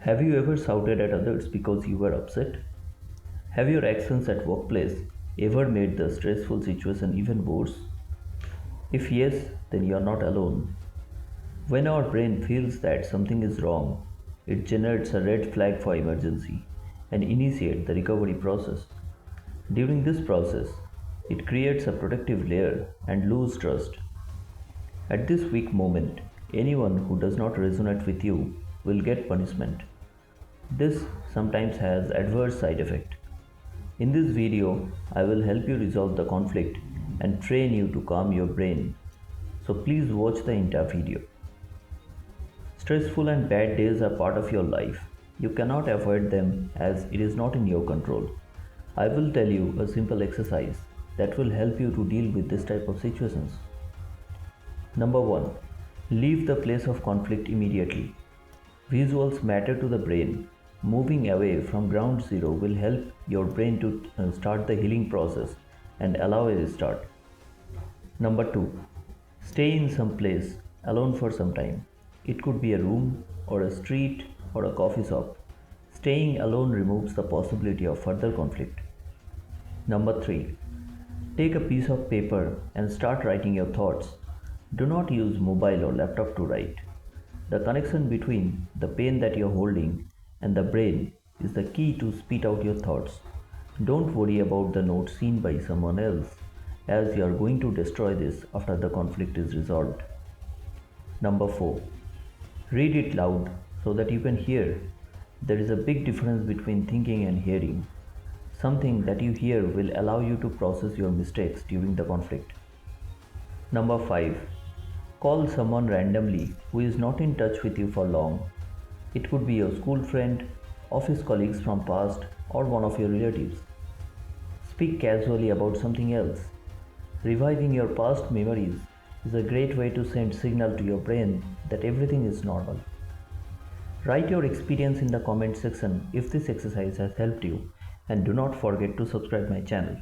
Have you ever shouted at others because you were upset? Have your actions at workplace ever made the stressful situation even worse? If yes, then you are not alone. When our brain feels that something is wrong, it generates a red flag for emergency and initiates the recovery process. During this process, it creates a protective layer and lose trust. At this weak moment, anyone who does not resonate with you will get punishment. This sometimes has adverse side effect. In this video, I will help you resolve the conflict and train you to calm your brain. So please watch the entire video. Stressful and bad days are part of your life. You cannot avoid them as it is not in your control. I will tell you a simple exercise that will help you to deal with this type of situations. Number 1. Leave the place of conflict immediately. Visuals matter to the brain. Moving away from ground zero will help your brain to start the healing process and allow a restart. Number 2. Stay in some place alone for some time. It could be a room or a street or a coffee shop. Staying alone removes the possibility of further conflict. Number 3. Take a piece of paper and start writing your thoughts. Do not use mobile or laptop to write. The connection between the pen that you're holding and the brain is the key to spit out your thoughts. Don't worry about the note seen by someone else, as you are going to destroy this after the conflict is resolved. Number 4. Read it loud so that you can hear. There is a big difference between thinking and hearing. Something that you hear will allow you to process your mistakes during the conflict. Number 5. Call someone randomly who is not in touch with you for long. It could be your school friend, office colleagues from past, or one of your relatives. Speak casually about something else. Reviving your past memories is a great way to send signal to your brain that everything is normal. Write your experience in the comment section if this exercise has helped you, and do not forget to subscribe my channel.